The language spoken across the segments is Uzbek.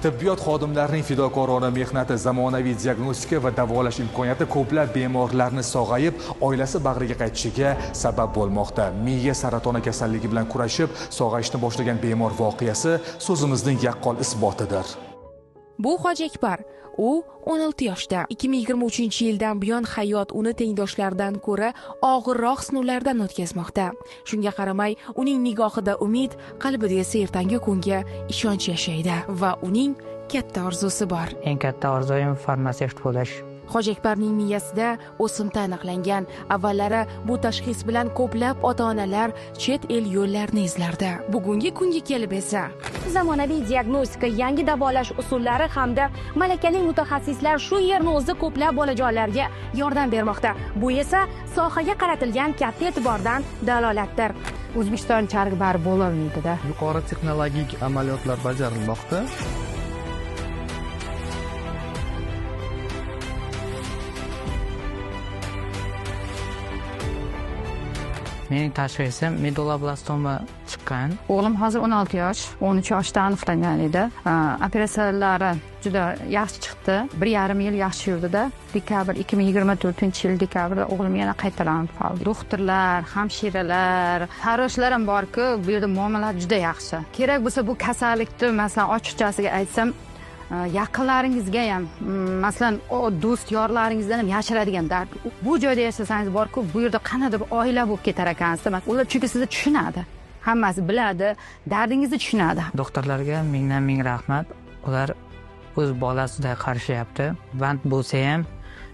Tibbiyot xodimlarining fidokorona mehnati, zamonaviy diagnostika va davolash imkoniyati ko'plab bemorlarni sog'ayib, oilasi bag'riga qaytishiga sabab bo'lmoqda. Miya saratoni kasalligi bilan kurashib, sog'ayishni boshlagan bemor voqeasi so'zimizning yaqqol isbotidir. Bu Hoji Akbar. U 16 yoshda. 2023-yildan buyon hayot uni tengdoshlaridan ko'ra og'irroq sinovlardan o'tkazmoqda. Shunga qaramay, uning nigohida umid, qalbida esa ertangi kunga ishonch yashaydi va uning katta orzusi bor. Eng katta orzuyim farmatsevt bo'lish. Hoji Akbarning miyasida o'simta aniqlangan. Avvallari bu tashxis bilan ko'plab ota-onalar chet el yo'llarini izlardi. Bugungi kunga kelib esa zamonaviy diagnostika, yangi davolash usullari hamda malakali mutaxassislar shu yerni o'zi ko'plab bolajonlarga yordam bermoqda. Bu esa sohaga qaratilgan katta e'tibordan dalolatdir. O'zbekiston charigi bari bo'lolmaydi-da. Yuqori texnologik amaliyotlar bajarilmoqda. Mening tashxisim medulloblastoma chiqqan. O'g'lim hozir 16 yosh, 13 yoshda aniqlangan edi. Operatsiyalari juda yaxshi chiqdi. 1,5 yil yaxshi yurdi-da. Dekabr 2024-yil dekabrda o'g'lim yana qaytalanib qoldi. Doktorlar, hamshiralar, farroshlar ham bor-ku, bu yerda muomala juda yaxshi. Kerak bo'lsa bu kasallikni, masalan, ochiqchasiga aytsam, yaqinlaringizga ham, masalan, do'st yorlaringizdan ham yashiradigan dard. Bu joyda yashasangiz bor-ku, bu yerda qanday oila bo'lib ketar ekansiz. Ular chunki sizni tushunadi. Hammasi biladi, dardingizni tushunadi. Doktorlarga mingdan ming rahmat. Ular o'z bolasiday qarashyapti. Band bo'lsa ham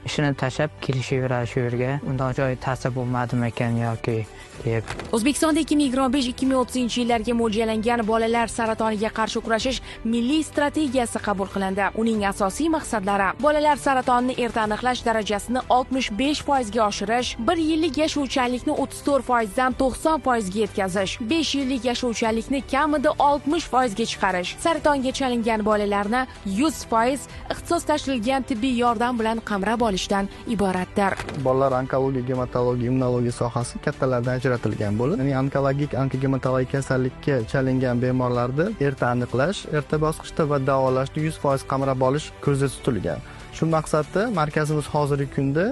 ishini tashlab kelishaveradi shu yerga. Undan joy ta'sir bo'lmadimi ekan yoki deb. O'zbekistonda 2025-2030 yillarga mo'ljallangan bolalar saratoniga qarshi kurashish milliy strategiyasi qabul qilindi. Uning asosiy maqsadlari: bolalar saratonini erta aniqlash darajasini 65% ga oshirish, 1 yillik yashovchanlikni 34% dan 90% ga yetkazish, 5 yillik yashovchanlikni kamida 60% ga chiqarish, saratonga chalingan bolalarni 100% ixtisoslashtirilgan tibbiy yordam bilan qamrab olishdan iboratdir. Bolalar onkologiya, gematologiya, immunologiya sohasi kattalardan ajratilgan bo'lib, ya'ni onkologik, onkogematologik kasallikka chalingan bemorlarni erta aniqlash, erta bosqichda va davolashni 100% qamrab olish ko'zda tutilgan. Shu maqsadda markazimiz hozirgi kunda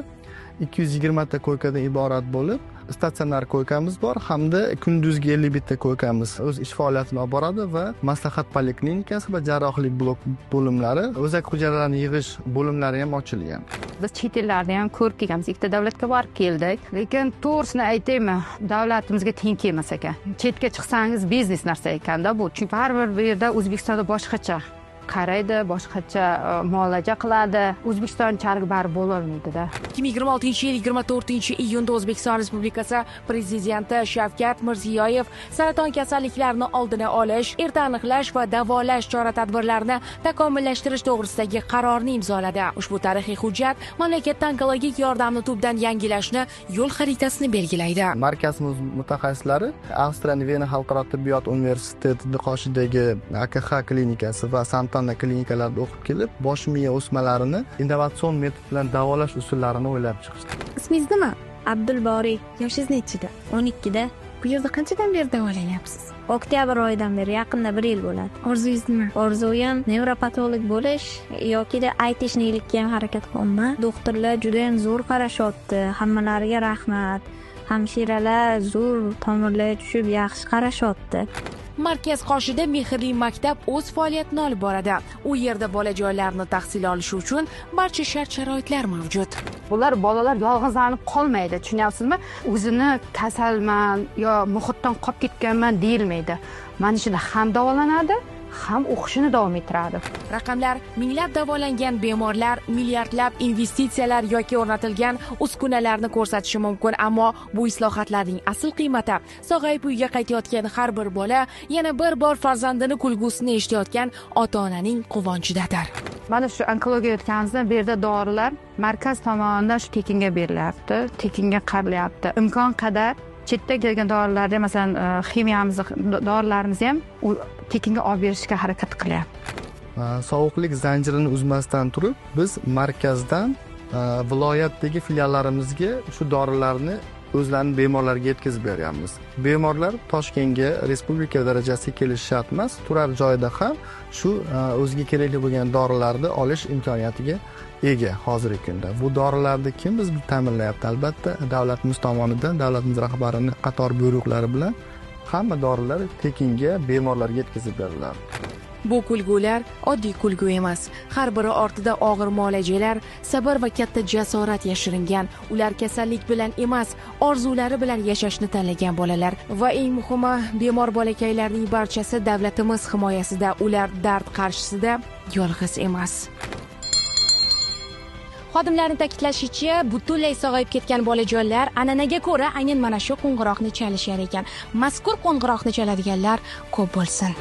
220 ta ko'ykadan iborat bo'lib, statsionar ko'ykamiz bor hamda kunduzgi 51 ta ko'ykamiz o'z ish faoliyatini olib boradi va maslahat poliklinikasi va jarrohlik blok bo'limlari, o'zak hujayralarni yig'ish bo'limlari ham ochilgan. Biz chet ellarda ham ko'rib kelganmiz, ikkita davlatga borib keldik, lekin to'g'risini aytaymi, davlatimizga teng kelmas ekan. Chetga chiqsangiz biznes narsa ekanda bu. Chunki har bir yerda O'zbekistonda boshqacha qaraydi, boshqacha muolaja qiladi. O'zbekiston charigi bari bo'lolmaydi-da. 2026-yil 24-iyunda O'zbekiston Respublikasi Prezidenti Shavkat Mirziyoyev saraton kasalliklarini oldini olish, erta aniqlash va davolash chora-tadbirlarini takomillashtirish to'g'risidagi qarorni imzoladi. Ushbu tarixiy hujjat mamlakatda onkologik yordamni tubdan yangilashni yo'l xaritasini belgilaydi. Markazimiz mutaxassislari Avstriyaning Vena xalqaro tibbiyot universiteti qoshidagi AKH klinikasi va Santana klinikalarida o'qib kelib, bosh miya o'smalarini innovatsion metod bilan davolash usullarini o'ylab chiqishdi. Ismingiz nima? Abdulboriy. Yoshingiz nechida? 12 da. Bu yerda qanchadan beri davolanyapsiz? Oktyabr oyidan beri, yaqinda 1 yil bo'ladi. Orzungiz nima? Orzuyim nevropatolog bo'lish yoki-da IT ishnilikka ham harakat qilaman. Doktorlar juda ham zo'r qarashyapti. Hammalariga rahmat. Hamshiralar zo'r tomirlarga tushib yaxshi qarashyapti. Markaz qoshida Mehrli maktab o'z faoliyatini olib boradi. U yerda bolajonlarni tahsil olishi uchun barcha shart-sharoitlar mavjud. Bular bolalar yolg'izlanib qolmaydi, tushunyapsizmi? O'zini kasalman yo muhitdan qolib ketganman deyilmaydi. Mana shunda ham davolanadi, ham o'qishini davom ettiradi. Raqamlar: minglab davolangan bemorlar, milliardlab investitsiyalar yoki o'rnatilgan uskunalarni ko'rsatishi mumkin, ammo bu islohotlarning asl qiymati sog'ayib uyga qaytayotgan har bir bola, yana bir bor farzandini kulgusini eshitayotgan ota-onaning quvonchidadir. Mana shu onkologiya o'tganimizda bu yerda dorilar markaz tomonidan shu tekinga berilyapti, tekinga qarilyapti. Imkon qadar chetdan kelgan dorilarda, masalan, ximiyamiz, dorilarimizni ham tekinga olib berishga harakat qilyapti. Sovuqlik zanjirini uzmasdan turib, biz markazdan viloyatdagi filiallarimizga shu dorilarni o'zlarini bemorlarga yetkazib beryapmiz. Bemorlar Toshkentga respublika darajasiga kelishi shart emas, turar joyida ham shu o'ziga kerakli bo'lgan dorilarni olish imkoniyatiga ega hozirgi kunda. Bu dorilarni kim biz ta'minlayapti? Albatta, davlatimiz tomonidan, davlatimiz rahbarining qator buyruqlari bilan hamma dorilar tekinga bemorlarga yetkazib beriladi. Bu kulgular oddiy kulgu emas. Har biri ortida og'ir muolajalar, sabr va katta jasorat yashiringan. Ular kasallik bilan emas, orzulari bilan yashashni tanlagan bolalar va eng muhimi, bemor bolakaylarning barchasi davlatimiz himoyasida. Ular dard qarshisida yolg'iz emas. Xodimlarning ta'kidlashicha, butunlay sog'ayib ketgan bolajonlar an'anaga ko'ra aynan mana shu qo'ng'iroqni chalishar ekan. Mazkur qo'ng'iroqni chaladiganlar ko'p bo'lsin.